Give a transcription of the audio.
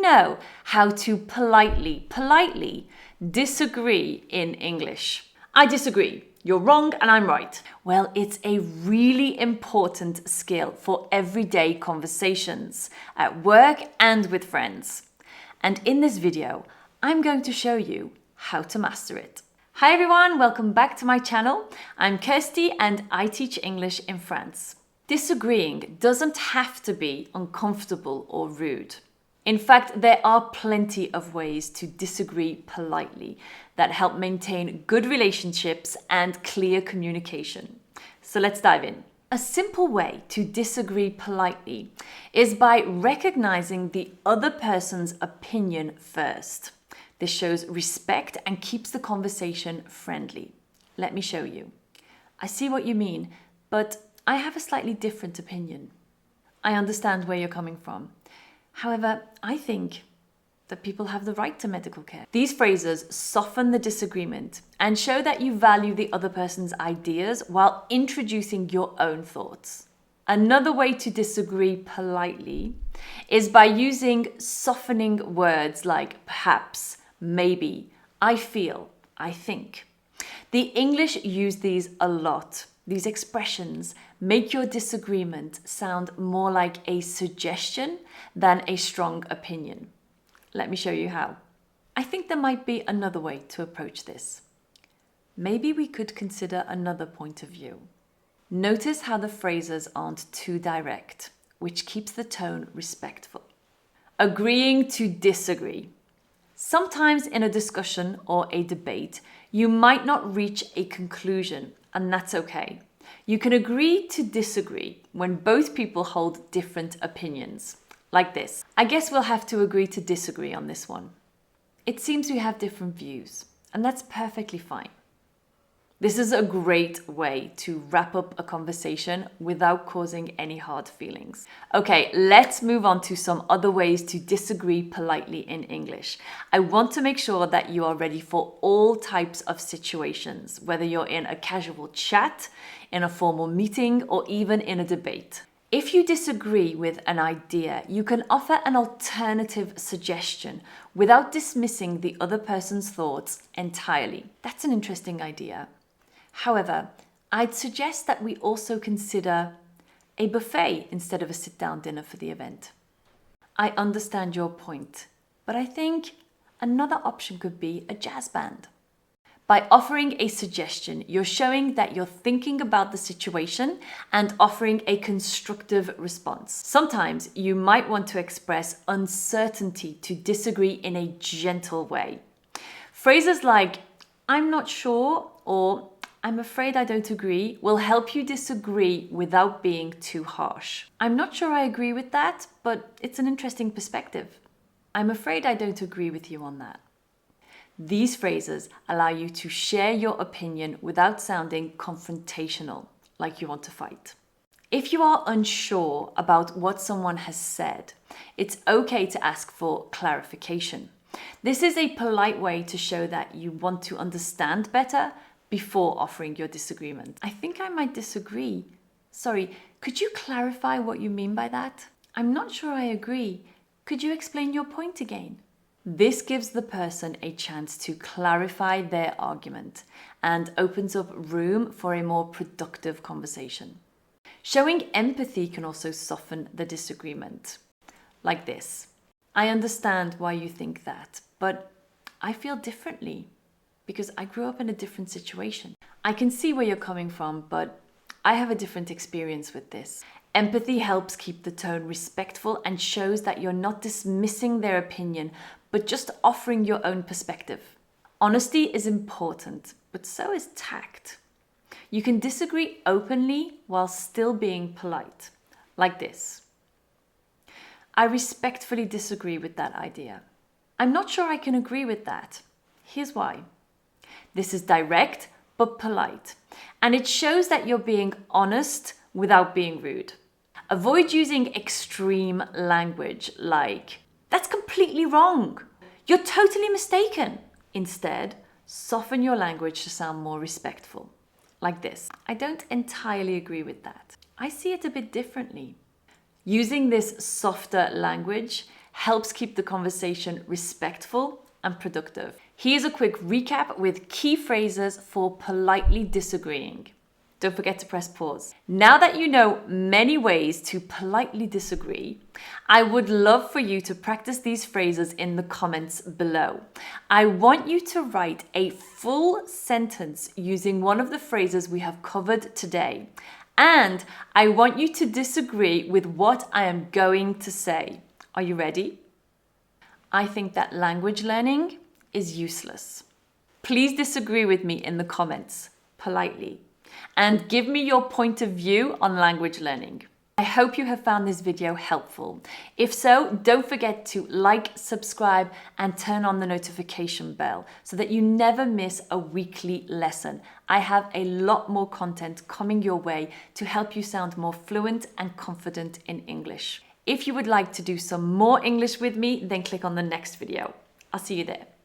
know how to politely disagree in English? I disagree. You're wrong and I'm right. Well, it's a really important skill for everyday conversations at work and with friends. And in this video, I'm going to show you how to master it. Hi everyone, welcome back to my channel. I'm Kirsty and I teach English in France. Disagreeing doesn't have to be uncomfortable or rude. In fact, there are plenty of ways to disagree politely that help maintain good relationships and clear communication. So let's dive in. A simple way to disagree politely is by recognizing the other person's opinion first. This shows respect and keeps the conversation friendly. Let me show you. I see what you mean, but I have a slightly different opinion. I understand where you're coming from. However, I think that people have the right to medical care. These phrases soften the disagreement and show that you value the other person's ideas while introducing your own thoughts. Another way to disagree politely is by using softening words like perhaps, maybe, I feel, I think. The English use these a lot. These expressions make your disagreement sound more like a suggestion than a strong opinion. Let me show you how. I think there might be another way to approach this. Maybe we could consider another point of view. Notice how the phrases aren't too direct, which keeps the tone respectful. Agreeing to disagree. Sometimes in a discussion or a debate, you might not reach a conclusion, and that's okay. You can agree to disagree when both people hold different opinions. Like this. I guess we'll have to agree to disagree on this one. It seems we have different views, and that's perfectly fine. This is a great way to wrap up a conversation without causing any hard feelings. Okay, let's move on to some other ways to disagree politely in English. I want to make sure that you are ready for all types of situations, whether you're in a casual chat, in a formal meeting, or even in a debate. If you disagree with an idea, you can offer an alternative suggestion without dismissing the other person's thoughts entirely. That's an interesting idea. However, I'd suggest that we also consider a buffet instead of a sit-down dinner for the event. I understand your point, but I think another option could be a jazz band. By offering a suggestion, you're showing that you're thinking about the situation and offering a constructive response. Sometimes you might want to express uncertainty to disagree in a gentle way. Phrases like, I'm not sure, or I'm afraid I don't agree, will help you disagree without being too harsh. I'm not sure I agree with that, but it's an interesting perspective. I'm afraid I don't agree with you on that. These phrases allow you to share your opinion without sounding confrontational, like you want to fight. If you are unsure about what someone has said, it's okay to ask for clarification. This is a polite way to show that you want to understand better before offering your disagreement. I think I might disagree. Sorry, could you clarify what you mean by that? I'm not sure I agree. Could you explain your point again? This gives the person a chance to clarify their argument and opens up room for a more productive conversation. Showing empathy can also soften the disagreement. Like this. I understand why you think that, but I feel differently because I grew up in a different situation. I can see where you're coming from, but I have a different experience with this. Empathy helps keep the tone respectful and shows that you're not dismissing their opinion, but just offering your own perspective. Honesty is important, but so is tact. You can disagree openly while still being polite. Like this. I respectfully disagree with that idea. I'm not sure I can agree with that. Here's why. This is direct but polite, and it shows that you're being honest without being rude. Avoid using extreme language like, that's completely wrong. You're totally mistaken. Instead, soften your language to sound more respectful. Like this. I don't entirely agree with that. I see it a bit differently. Using this softer language helps keep the conversation respectful and productive. Here's a quick recap with key phrases for politely disagreeing. Don't forget to press pause. Now that you know many ways to politely disagree, I would love for you to practice these phrases in the comments below. I want you to write a full sentence using one of the phrases we have covered today. And I want you to disagree with what I am going to say. Are you ready? I think that language learning is useless. Please disagree with me in the comments, politely, and give me your point of view on language learning. I hope you have found this video helpful. If so, don't forget to like, subscribe, and turn on the notification bell so that you never miss a weekly lesson. I have a lot more content coming your way to help you sound more fluent and confident in English. If you would like to do some more English with me, then click on the next video. I'll see you there.